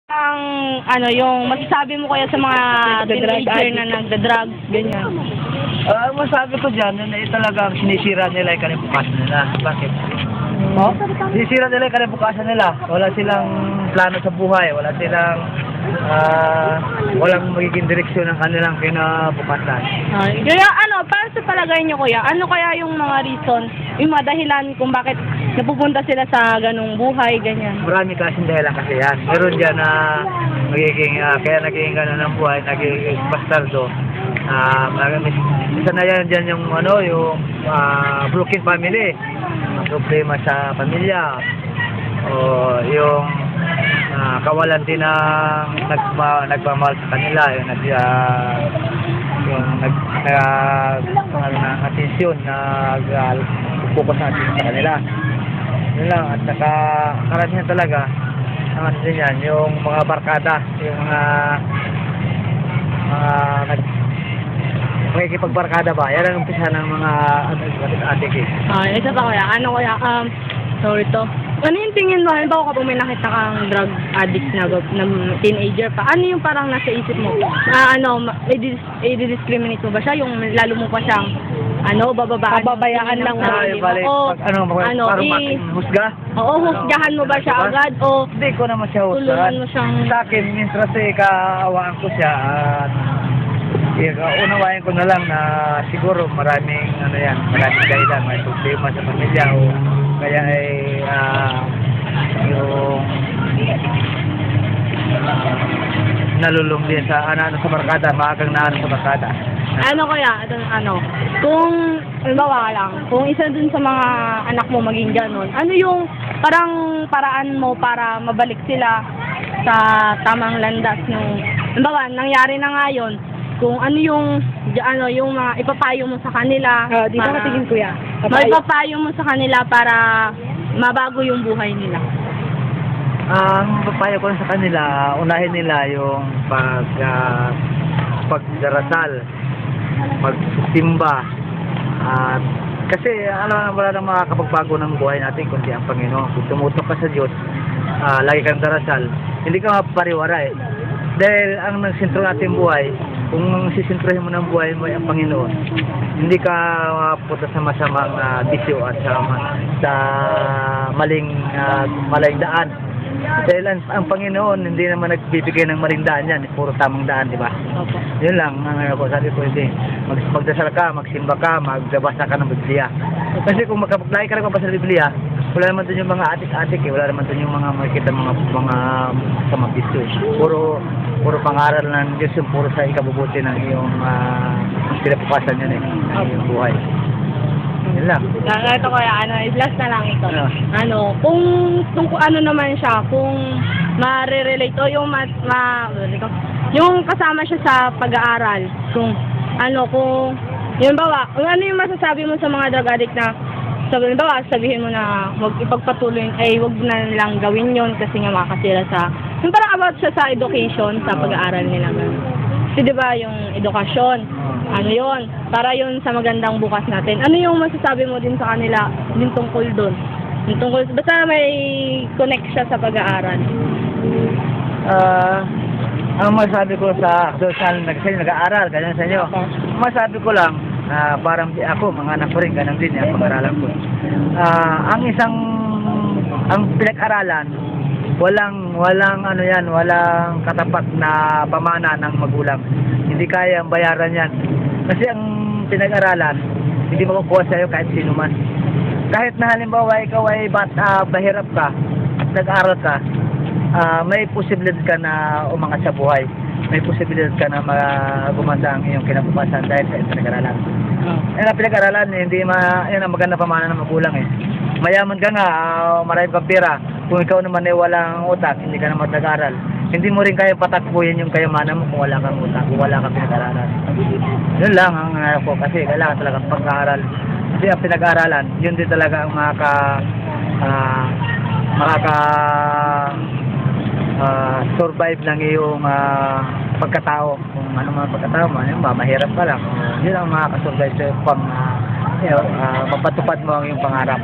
Ang yung masasabi mo kaya sa mga teenager na nagda-drugs, ganyan? Masabi ko dyan, na talagang sinisira nila yung kalibukasan nila. Bakit? Oh? Sinisira nila yung kalibukasan nila. Wala silang plano sa buhay. Wala silang, walang magiging direksyon ng kanilang kinabukasan. Kaya para sa palagay niyo kuya, ano kaya yung mga reason, yung mga dahilan kung bakit napupunta sila sa ganung buhay, ganyan? Marami kasing dahilan kasi yan. Meron dyan na magiging, kaya naging gano'n ng buhay, naging bastardo. Isa na yan dyan yung, yung broken family. Problema sa pamilya. O yung kawalan din ng nagmamahal sa kanila. Yung atensyon, focus natin sa kanila. Yun lang, at karamihan talaga ang din yan, yung mga barkada, yung makikipagbarkada ba, yan ang umpisa ng mga adik eh. Isa pa kuya, sorry to. Ano yung tingin mo, halimbawa kapag may nakita kang drug addict na teenager pa, ano yung parang nasa isip mo? I-discriminate mo ba siya? Yung lalo mo pa siyang, bababayaan lang mo? Husga? Oo, husgahan mo ba siya agad? O Hindi ko naman siya husgahan. tulungan mo siyang... Sa akin, minsan kaawaan ko siya at unawain ko na lang na siguro maraming dahilan, may problema sa pamilya o kaya ay yung nalulung din sa sa barkada, maagang sa barkada. Kung halimbawa lang, kung isa dun sa mga anak mo maging ganon, ano yung parang paraan mo para mabalik sila sa tamang landas nung halimbawa nangyari na nga yun, kung ano yung mga ipapayo mo sa kanila, Dito ka tingin kuya. maipapayo mo sa kanila para mabago yung buhay nila. Ang papayo ko sa kanila, unahin nila yung pagdarasal, pagsimba, at kasi wala nang makakapagbago ng buhay natin kundi ang Panginoon. Kung tumutok ka sa Diyos, lagi kang darasal, hindi ka mapapariwara eh. Dahil ang nagsentro natin buhay, kung sisentrohin mo ng buhay mo ang Panginoon, hindi ka mapunta sa masamang bisyo at sa maling daan. Dahil ang Panginoon hindi naman nagbibigay ng maling daan yan, puro tamang daan, di ba? Opo. Yun lang sabi ko, hindi. Magdasal ka, magsimba ka, magbasa ka ng Biblia. Kasi kung lagi ka lang magbasa ng Biblia, wala naman dun yung mga atik-atik eh, wala naman dun yung mga makikita mga sa bisyo. Puro pangaral ng Diyos yung puro sa ikabubuti ng iyong pinapukasan yan eh, ng iyong buhay. Yun lang. Ito kaya, i-blast na lang ito. Ano? Kung naman siya, kung ma-relate o yung yung kasama siya sa pag-aaral, kung yun ano yung masasabi mo sa mga drug addict na sabihin mo na wag ipagpatuloy, wag na nilang gawin yon kasi nga makakasira sa, yung parang about siya sa education, sa pag-aaral nila. Kasi diba yung edukasyon, yon para yon sa magandang bukas natin. Ano yung masasabi mo din sa kanila, din tungkol doon? Basta may connect siya sa pag-aaral. Ang masabi ko sa nag-aaral, ganyan sa inyo, masabi ko lang, parang ako, mga anak ko rin, ganun din ang pag-aralan ko. Ang pinag-aralan, walang katapat na pamana ng magulang. Hindi kaya ang bayaran yan. Kasi ang pinag-aralan, hindi makukuha sa'yo kahit sino man. Kahit na halimbawa ikaw ay bahirap ka, at nag-aral ka, may posibilidad ka na umangat sa buhay. May posibilidad ka na gumanda ang iyong kinabukasan dahil sa pinag-aralan. Ang pinag-aralan, yan ang maganda pamana ng magulang eh. Mayaman ka nga, marami kang pera. Kung ikaw naman ay walang utak, hindi ka naman nag-aral. Hindi mo rin kaya patakbuhin yung kayamanan mo kung wala kang utak, kung wala kang pinag-aralan. Yun lang ang ko kasi kailangan talaga pag-aaral. Kasi ang pinag-aralan, yun din talaga ang survive ng iyong pagkatao. Kung ano mga pagkatao mo, mahirap ka lang. Yun ang makakasurvive sa mapatupad mo ang iyong pangarap.